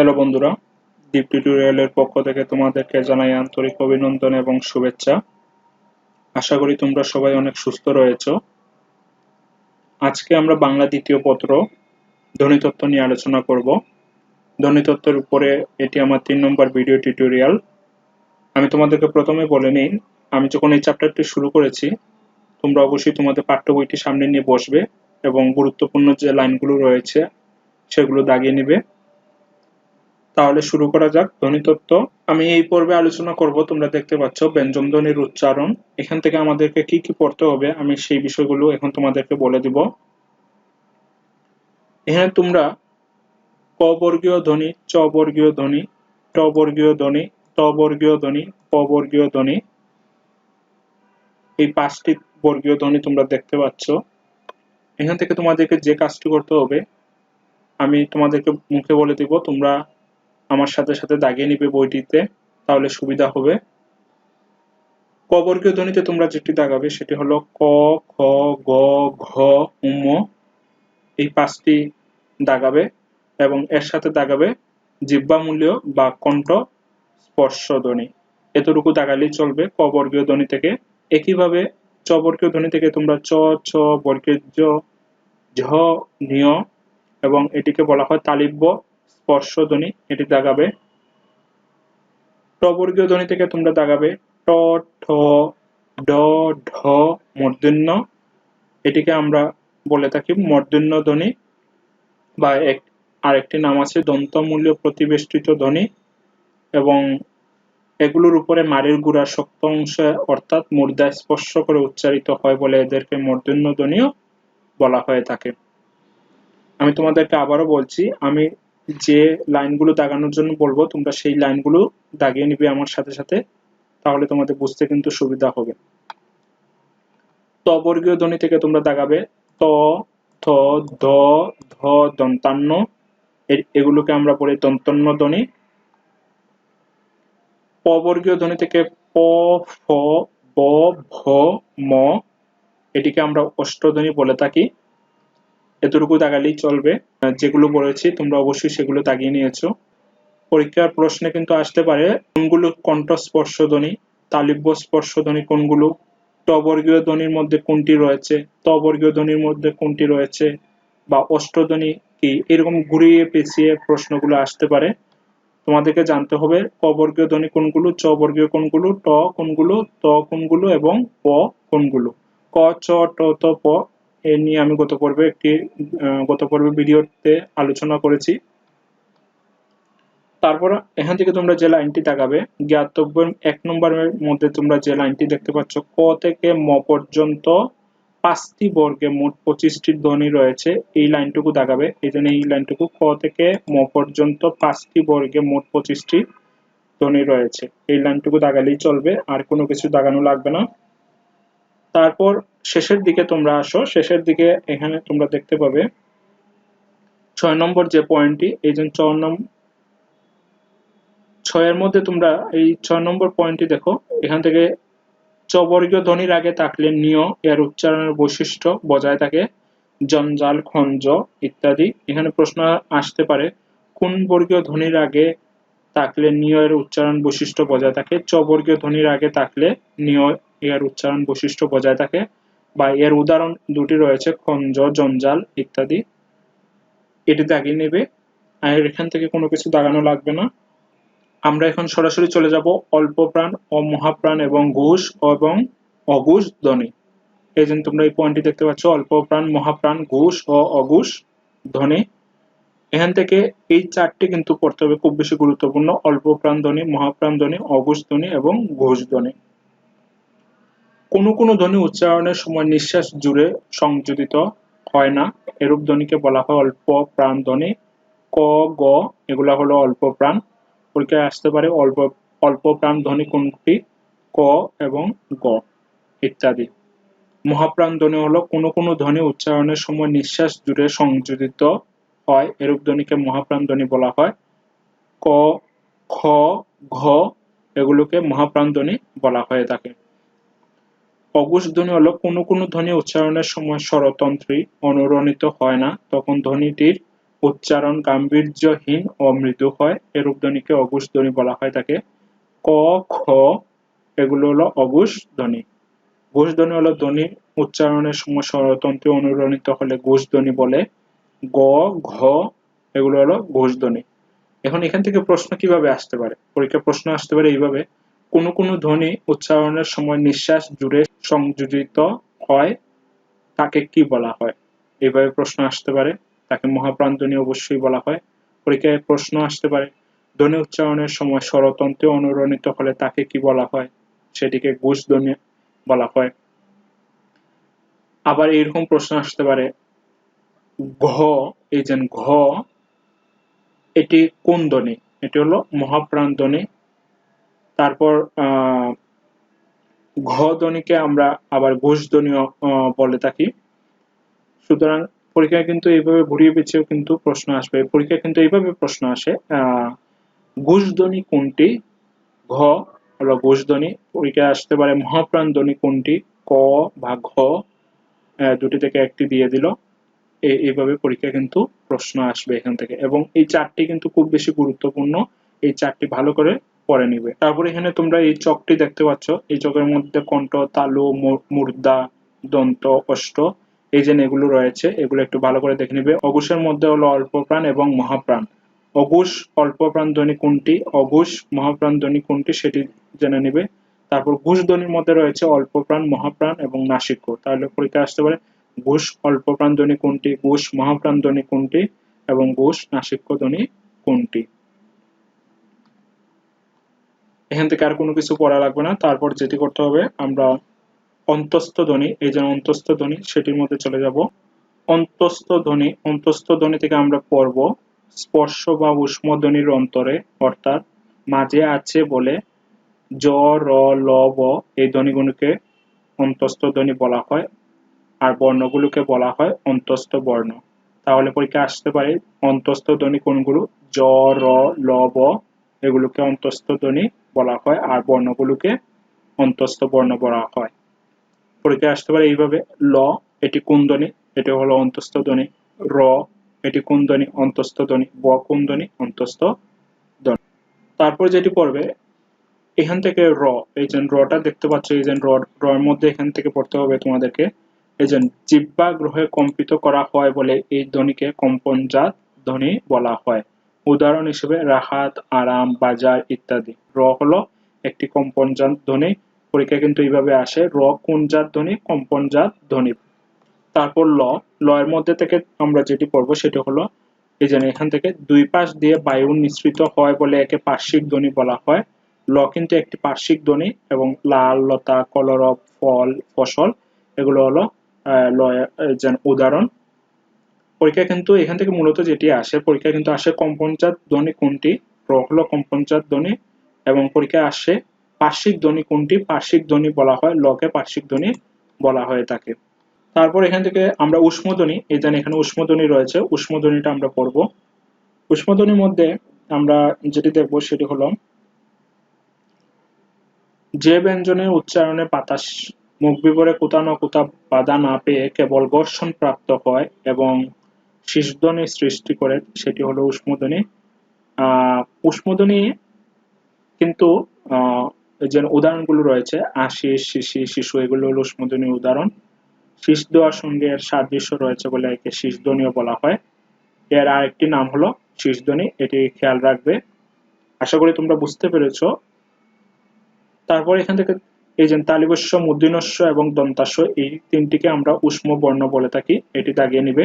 Hello বন্ধুরা, দীপ টিউটোরিয়ালের পক্ষ থেকে তোমাদেরকে জানাই আন্তরিক অভিনন্দন এবং শুভেচ্ছা। আশা করি তোমরা সবাই অনেক সুস্থ রয়েছো। আজকে আমরা বাংলা দ্বিতীয় পত্র ধ্বনিতত্ত্ব নিয়ে আলোচনা করব। ধ্বনিতত্ত্বের উপরে এটি আমার 3 নম্বর ভিডিও টিউটোরিয়াল। আমি তোমাদেরকে প্রথমে বলে নিই, আমি যখন এই চ্যাপ্টারটি শুরু করেছি তোমরা অবশ্যই তোমাদের পাঠ্য বইটি সামনে নিয়ে বসবে এবং গুরুত্বপূর্ণ যে লাইনগুলো রয়েছে সেগুলো দাগিয়ে নেবে। তাহলে শুরু করা যাক ধ্বনিতত্ত্ব। আমি এই পর্বে আলোচনা করব, তোমরা দেখতে পাচ্ছ ব্যঞ্জন ধ্বনির উচ্চারণ। এখান থেকে আমাদেরকে কি কি পড়তে হবে আমি সেই বিষয়গুলো এখন তোমাদেরকে বলে দিব। এখানে তোমরা ক বর্গীয় ধ্বনি, চ বর্গীয় ধ্বনি, ট বর্গীয় ধ্বনি, ত বর্গীয় ধ্বনি, প বর্গীয় ধ্বনি, এই 5টি বর্গীয় ধ্বনি তোমরা দেখতে পাচ্ছ। এখান থেকে তোমাদেরকে যে কাজটি করতে হবে আমি তোমাদেরকে মুখে বলে দিব, তোমরা আমার সাথে সাথে দাগিয়ে নিবে বইটিতে, তাহলে সুবিধা হবে। ক বর্গীয় ধ্বনিতে তোমরা যেটি দাগাবে সেটি হলো ক, খ, গ, ঘ, উম, এই 5টি দাগাবে এবং এর সাথে দাগাবে জিহ্বামূলীয় বা কণ্ঠ স্পর্শ ধ্বনি। এতটুকু দাগালেই চলবে ক বর্গীয় ধ্বনি থেকে। একইভাবে চ বর্গীয় ধ্বনি থেকে তোমরা চ, ছ বর্গের জ, ঝ, নিয় এবং এটিকে বলা হয় তালিব্য স্পর্শ ধ্বনি, এটি দাগাবে। ট বর্গীয় ধ্বনি থেকে তোমরা দাগাবে ট, ঠ, ড, ঢ, মূর্ধন্য, এটিকে আমরা বলে থাকি মূর্ধন্য ধ্বনি বা আরেকটি নাম আছে দন্তমূলীয় প্রতিবেষ্টিত ধ্বনি, এবং এগুলোর উপরে মাড়ির গুড়ার শক্ত অংশে অর্থাৎ মূর্ধায় স্পর্শ করে উচ্চারিত হয় বলে এদেরকে মূর্ধন্য ধ্বনিও বলা হয়ে থাকে। আমি তোমাদেরকে আবারও বলছি, আমি যে লাইনগুলো দাগানোর জন্য বলবো তোমরা সেই লাইনগুলো দাগিয়ে নিবে আমার সাথে সাথে, তাহলে তোমাদের বুঝতে কিন্তু সুবিধা হবে। ত বর্গীয় ধ্বনি থেকে তোমরা দাগাবে ত, থ, দ, ধ, দন্তান্ন, এগুলোকে আমরা বলি দন্তন্য ধ্বনি। প বর্গীয় ধ্বনি থেকে প, ফ, ব, ভ, ম, এটিকে আমরা অষ্টধ্বনি বলে থাকি। এতটুকু দাগালেই চলবে। যেগুলো বলেছি তোমরা অবশ্যই সেগুলো দাগিয়ে নিয়েছো। পরীক্ষার প্রশ্নে কিন্তু আসতে পারে কোনগুলো কণ্ঠ স্পর্শ ধ্বনি, তালিব্য স্পর্শ ধ্বনি কোনগুলো, ট বর্গীয় ধ্বনির মধ্যে কোনটি রয়েছে, ত বর্গীয় ধ্বনির মধ্যে কোনটি রয়েছে, বা অষ্টধ্বনি কি, এরকম ঘুরিয়ে পেঁচিয়ে প্রশ্নগুলো আসতে পারে। তোমাদেরকে জানতে হবে ক বর্গীয় ধ্বনি কোনগুলো, চ বর্গীয় কোনগুলো, ট কোনগুলো, ত কোনগুলো এবং প কোনগুলো। ক, চ, ট, ত, প এ নিয়ে আমি গত পর্বে ভিডিওতে আলোচনা করেছি। তারপর এখান থেকে তোমরা যে লাইনটি দাগাবে জ্ঞাতব্যের 1 নম্বরের মধ্যে তোমরা যে লাইনটি দেখতে পাচ্ছ ক থেকে ম পর্যন্ত 5টি বর্গে মোট 25টি ধ্বনি রয়েছে, এই লাইনটুকু দাগাবে। এই জন্য এই লাইনটুকু ক থেকে ম পর্যন্ত 5টি বর্গে মোট 25টি ধ্বনি রয়েছে, এই লাইনটুকু দাগালেই চলবে, আর কোনো কিছু দাগানো লাগবে না। তারপর শেষের দিকে তোমরা আসো, শেষের দিকে এখানে তোমরা দেখতে পাবে 6 নম্বর যে পয়েন্টটি, এই যে 6 এর মধ্যে তোমরা এই 6 নম্বর পয়েন্টটি দেখো। এখান থেকে চ বর্গীয় ধ্বনির আগে থাকলে নিয় এর উচ্চারণের বৈশিষ্ট্য বজায় থাকে, জঞ্জাল, খঞ্জ ইত্যাদি। এখানে প্রশ্ন আসতে পারে কোন বর্গীয় ধ্বনির আগে থাকলে নিয় এর উচ্চারণ বৈশিষ্ট্য বজায় থাকে, চ বর্গীয় ধ্বনির আগে থাকলে নিয় এর উচ্চারণ বৈশিষ্ট্য বজায় থাকে, বা এর উদাহরণ দুটি রয়েছে খঞ্জ, জঞ্জাল ইত্যাদি। এটি দাগিয়ে নেবে, আর এখান থেকে কোনো কিছু দাগানো লাগবে না। আমরা এখন সরাসরি চলে যাব অল্প প্রাণ, অমহাপ্রাণ এবং ঘোষ এবং অঘোষ ধ্বনি। এই যে তোমরা এই পয়েন্টটি দেখতে পাচ্ছ অল্প প্রাণ, মহাপ্রাণ, ঘোষ ও অঘোষ ধ্বনি। এখান থেকে এই 4টি কিন্তু পড়তে হবে, খুব বেশি গুরুত্বপূর্ণ। অল্প প্রাণ ধ্বনি, মহাপ্রাণ ধ্বনি, অঘোষ ধ্বনি এবং ঘোষ ধ্বনি। কোনো কোনো ধ্বনি উচ্চারণের সময় নিঃশ্বাস জুড়ে সংযোজিত হয় না, এরূপ ধ্বনিকে বলা হয় অল্প প্রাণ ধ্বনি। ক, গ এগুলা হলো অল্প প্রাণ। পরীক্ষায় আসতে পারে অল্প প্রাণ ধ্বনি কোনটি, ক এবং গ ইত্যাদি। মহাপ্রাণ ধ্বনি হলো কোনো কোনো ধ্বনি উচ্চারণের সময় নিঃশ্বাস জুড়ে সংযোজিত হয়, এরূপ ধ্বনিকে মহাপ্রাণ ধ্বনি বলা হয়। ক, খ, ঘ এগুলোকে মহাপ্রাণ ধ্বনি বলা হয়ে থাকে। অঘোষ ধ্বনি হলো কোনো কোনো ধ্বনি উচ্চারণের সময় স্বরতন্ত্রী অনুরণিত হয় না, তখন ধ্বনিটির উচ্চারণ গাম্ভীর্যহীন ও মৃদু হয় এরূপ ধ্বনিকে অঘোষ ধ্বনি বলা হয় থাকে। ক, খ এগুলো হলো অঘোষ ধ্বনি। ঘোষ ধ্বনি হলো ধ্বনি উচ্চারণের সময় স্বরতন্ত্রে অনুরণিত হলে ঘোষ ধ্বনি বলে। গ, ঘ এগুলো হলো ঘোষ ধ্বনি। এখন এখান থেকে প্রশ্ন কিভাবে আসতে পারে? পরীক্ষায় প্রশ্ন আসতে পারে এইভাবে, কোন কোন ধ্বনি উচ্চারণের সময় নিঃশ্বাস জুড়ে সংযোজিত হয় তাকে কি বলা হয়? এইভাবে প্রশ্ন আসতে পারে। তাকে মহাপ্রাণ ধ্বনি অবশ্যই বলা হয়। পরীক্ষায় প্রশ্ন আসতে পারে, ধ্বনি উচ্চারণের সময় স্বরতন্ত্রে অনুরণিত হলে তাকে কি বলা হয়? সেটিকে ঘোষ ধ্বনি বলা হয়। আবার এরকম প্রশ্ন আসতে পারে, ঘ, এই যে ঘ এটি কোন ধ্বনি? এটি হলো মহাপ্রাণ ধ্বনি। তারপর ঘ ধ্বনিকে আমরা আবার ঘোষ ধ্বনিও বলে থাকি। সুতরাং পরীক্ষায় কিন্তু এইভাবে ঘুরিয়ে পেঁচিয়েও কিন্তু প্রশ্ন আসবে। পরীক্ষায় কিন্তু এইভাবে প্রশ্ন আসে, ঘোষ ধ্বনি কোনটি? ঘ হলো ঘোষ ধ্বনি। পরীক্ষায় আসতে পারে মহাপ্রাণ ধ্বনি কোনটি? ক বা ঘ, দুটি থেকে একটি দিয়ে দিল। এইভাবে পরীক্ষায় কিন্তু প্রশ্ন আসবে এখান থেকে, এবং এই চারটি কিন্তু খুব বেশি গুরুত্বপূর্ণ। এই চারটি ভালো করে পড়ে নিবে। তারপর এখানে তোমরা এই চকটি দেখতে পাচ্ছ, এই চকের মধ্যে কণ্ঠ, তালু, মূর্ধা, দন্ত, অষ্ট এই যে এগুলো রয়েছে, এগুলো একটু ভালো করে দেখে নিবে। অঘোষের মধ্যে হলো অল্প প্রাণ এবং মহাপ্রাণ। অঘোষ অল্প প্রাণ ধ্বনি কোনটি, অঘোষ মহাপ্রাণ ধ্বনি কোনটি সেটি জেনে নিবে। তারপর ঘোষ ধ্বনির মধ্যে রয়েছে অল্প প্রাণ, মহাপ্রাণ এবং নাসিক্য। তাহলে পরীক্ষা আসতে পারে ঘোষ অল্প প্রাণ ধ্বনি কোনটি, ঘোষ মহাপ্রাণ ধ্বনি কোনটি এবং ঘোষ নাসিক্য ধ্বনি কোনটি। এখান থেকে আর কোনো কিছু পড়া লাগবে না। তারপর যেটি করতে হবে, আমরা অন্তস্থ ধ্বনি, এই যে অন্তস্থ ধ্বনি সেটির মধ্যে চলে যাব। অন্তস্থ ধ্বনি, অন্তস্থ ধ্বনি থেকে আমরা পড়ব স্পর্শ বা উষ্ম ধ্বনির অন্তরে, অর্থাৎ মাঝে আছে বলে জ, র, ল, ব এই ধ্বনিগুলোকে অন্তস্থ ধ্বনি বলা হয়, আর বর্ণগুলোকে বলা হয় অন্তস্থ বর্ণ। তাহলে পরীক্ষা আসতে পারে অন্তস্থ ধ্বনি কোনগুলো? জ, র, ল, ব এগুলোকে অন্তস্থ ধ্বনি বলা হয়, আর বর্ণগুলোকে অন্তস্থ বর্ণ বলা হয়। পরীক্ষা আসতে পারে এইভাবে, ল এটি কোন ধ্বনি? এটি হলো অন্তস্থ ধ্বনি। র এটি কোন ধ্বনি? অন্তস্থ ধ্বনি। ব কোন ধ্বনি? অন্তস্থ ধ্বনি। তারপর যেটি পড়বে এখান থেকে র, এই যে রটা দেখতে পাচ্ছ, এই যে র মধ্যে এখান থেকে পড়তে হবে তোমাদেরকে, এই যে জিহ্বা গ্রহে কম্পিত করা হয় বলে এই ধ্বনিকে কম্পনজাত ধ্বনি বলা হয়। উদাহরণ হিসেবে রাহাত, আরাম, বাজার ইত্যাদি। র হলো একটি কম্পনজাত ধ্বনি। পরীক্ষা কিন্তু এইভাবে আসে, র কোন জাত ধ্বনি? কম্পনজাত ধ্বনি। তারপর ল, ল এর মধ্যে থেকে আমরা যেটি পড়বো সেটি হলো, এই যে এখান থেকে দুই পাশ দিয়ে বায়ু নিঃসৃত হয় বলে একে পার্শ্বিক ধ্বনি বলা হয়। ল কিন্তু একটি পার্শ্বিক ধ্বনি, এবং লাল, লতা, কলরব, ফল, ফসল এগুলো হলো উদাহরণ। পরীক্ষা কিন্তু এখান থেকে মূলত যেটি আসে, পরীক্ষা কিন্তু আসে কম্পনজাত ধ্বনি কোনটি? র হলো কম্পনজাত ধ্বনি। এবং পরীক্ষায় আসে পার্শ্বিক ধ্বনি কোনটি? পার্শ্বিক ধ্বনি বলা হয়, লকে পার্শ্বিক ধ্বনি বলা হয়ে থাকে। তারপর এখান থেকে আমরা উষ্মধ্বনি, এই যে এখানে উষ্মধ্বনি রয়েছে, উষ্মধ্বনিটা আমরা পড়ব। উষ্মধ্বনির মধ্যে আমরা যেটি দেখব সেটি হলো, যে ব্যঞ্জনের উচ্চারণে বাতাস মুখ বিবরে কোথা না কোথা বাধা না পেয়ে কেবল ঘর্ষণ প্রাপ্ত হয় এবং শীর্ষধ্বনি সৃষ্টি করে সেটি হলো উষ্মধ্বনি। উষ্মধ্বনি কিন্তু যে উদাহরণগুলো রয়েছে, আশিস, শিশি, শিশু এগুলো হলো উষ্মধ্বনির উদাহরণ। শীষ দেওয়ার সঙ্গে এর সাদৃশ্য রয়েছে বলে একে শীষধ্বনিও বলা হয়। এর আরেকটি নাম হলো শীষধ্বনি, এটি খেয়াল রাখবে। আশা করি তোমরা বুঝতে পেরেছ। তারপর এখান থেকে এই যে তালিবস্য, মূর্ধন্যস্য এবং দন্তাস্য এই তিনটিকে আমরা উষ্ম বর্ণ বলে থাকি, এটি দাগিয়ে নিবে।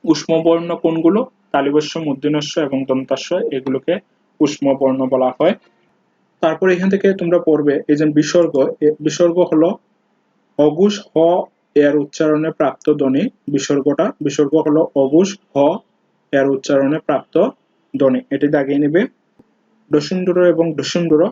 উষ্ম বর্ণ কোনগুলো? তালিবস্য, মূর্ধন্যস্য এবং দন্তাস্য এগুলোকে উষ্ম বর্ণ বলা হয়। তারপর এখান থেকে তোমরা পড়বে এই যে বিসর্গ, বিসর্গ হলো অঘোষ হ এর উচ্চারণে প্রাপ্ত ধ্বনি। বিসর্গ হলো অঘোষ হ এর উচ্চারণে প্রাপ্ত ধ্বনি, এটি দাগিয়ে নিবে। ডসুন্ডুর এবং ডসুন্ডুর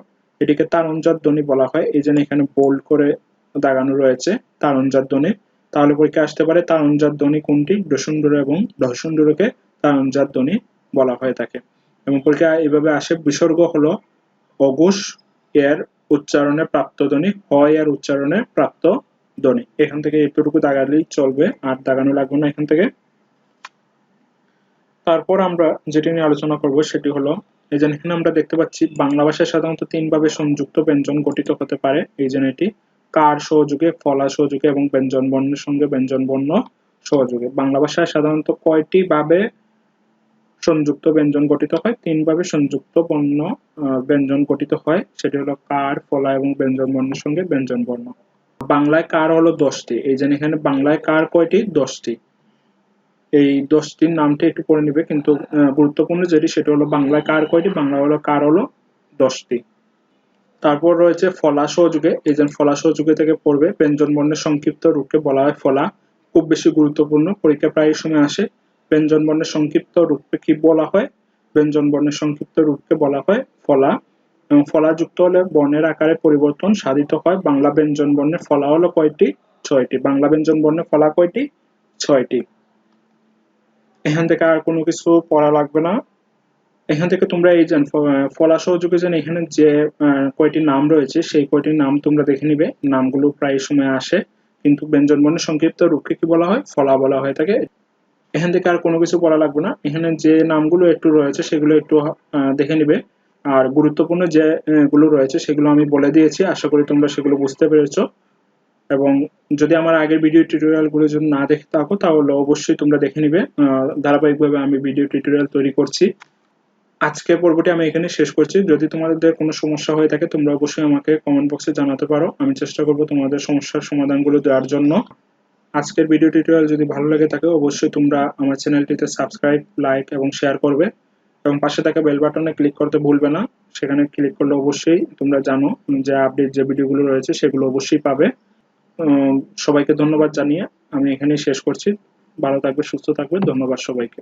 এটিকে তারণজাত ধ্বনি বলা হয়, এই জন্য এখানে বোল্ড করে দাগানো রয়েছে তারণজাত ধ্বনি। তাহলে পরীক্ষা আসতে পারে তারণজাত ধ্বনি কোনটি? ডসুন্ডুর এবং ডসুন্ডুরকে তারণজাত ধ্বনি বলা হয়ে থাকে। এবং পরীক্ষা এইভাবে আসে, বিসর্গ হলো অঘোষ এর উচ্চারণে প্রাপ্ত ধ্বনি, হ এর উচ্চারণে প্রাপ্ত ধ্বনি। এখান থেকে এতটুকু দাগালেই চলবে, আর দাগানো লাগবে না এখান থেকে। তারপর আমরা যেটি নিয়ে আলোচনা করব সেটি হলো, এই যে এখানে আমরা দেখতে পাচ্ছি বাংলা ভাষায় সাধারণত 3 ভাবে সংযুক্ত ব্যঞ্জন গঠিত হতে পারে। এই যে এটি কার সহযোগে, ফলা সহযোগে এবং ব্যঞ্জন বর্ণের সঙ্গে ব্যঞ্জন বর্ণ সহযোগে। বাংলা ভাষায় সাধারণত কয়টি ভাবে সংযুক্ত ব্যঞ্জন গঠিত হয়? 3 ভাবে সংযুক্ত বর্ণ ব্যঞ্জন গঠিত হয়, সেটি হলো কার, ফলা এবং ব্যঞ্জন বর্ণের সঙ্গে ব্যঞ্জন বর্ণ। বাংলায় কার হলো 10টি। এই যে এখানে বাংলায় কার কয়টি? 10টি। এই 10টির নামটা একটু পড়ে নিবে, কিন্তু গুরুত্বপূর্ণ যেটি সেটা হলো বাংলায় কার কয়টি? বাংলা হলো কার হলো 10টি। তারপর রয়েছে ফলা সহযোগে। এই যে ফলা সহযোগে থেকে পড়বে ব্যঞ্জন বর্ণের সংক্ষিপ্ত রূপকে বলা হয় ফলা। খুব বেশি গুরুত্বপূর্ণ, পরীক্ষা প্রায় সময় আসে। ব্যঞ্জন বর্ণের সংক্ষিপ্ত রূপকে কি বলা হয়? ব্যঞ্জন বর্ণের সংক্ষিপ্ত রূপকে বলা হয় ফলা। এবং ফলা যুক্ত হলে বর্ণের আকারে পরিবর্তন সাধিত হয়। বাংলা ব্যঞ্জন বর্ণের ফলা হলো কয়টি? 6টি। বাংলা ব্যঞ্জন বর্ণের ফলা কয়টি? 6টি। এখান থেকে আর কোনো কিছু পড়া লাগবে না। এখান থেকে তোমরা এই যে ফলা সহযোগে যেন এখানে যে কয়টি নাম রয়েছে সেই কয়টি নাম তোমরা দেখে নিবে। নামগুলো প্রায় সময় আসে, কিন্তু ব্যঞ্জন বর্ণের সংক্ষিপ্ত রূপকে কি বলা হয়? ফলা বলা হয়ে থাকে। এখান থেকে আর কোনো কিছু পড়া লাগবে না। এখানে যে নামগুলো একটু রয়েছে সেগুলো একটু দেখে নিবে। আর গুরুত্বপূর্ণ যে গুলো রয়েছে সেগুলো আমি বলে দিয়েছি, আশা করি তোমরা সেগুলো বুঝতে পেরেছো। এবং যদি আমার আগের ভিডিও টিউটোরিয়াল গুলো যদি না দেখে থাকো তাহলে অবশ্যই তোমরা দেখে নিবে। ধারাবাহিকভাবে আমি ভিডিও টিউটোরিয়াল তৈরি করছি। আজকের পর্বটি আমি এখানে শেষ করছি। যদি তোমাদের কোনো সমস্যা হয়ে থাকে তোমরা অবশ্যই আমাকে কমেন্ট বক্সে জানাতে পারো, আমি চেষ্টা করব তোমাদের সমস্যার সমাধানগুলো দেওয়ার জন্য। আজকের ভিডিও টিউটোরিয়াল যদি ভালো লেগে থাকে অবশ্যই তোমরা আমার চ্যানেলটিতে সাবস্ক্রাইব, লাইক এবং শেয়ার করবে এবং পাশে থাকা বেল বাটনে ক্লিক করতে ভুলবে না। সেখানে ক্লিক করলে অবশ্যই তোমরা জানো যে আপডেট যে ভিডিওগুলো রয়েছে সেগুলো অবশ্যই পাবে। সবাইকে ধন্যবাদ জানিয়ে আমি এখানেই শেষ করছি। ভালো থাকবে, সুস্থ থাকবে। ধন্যবাদ সবাইকে।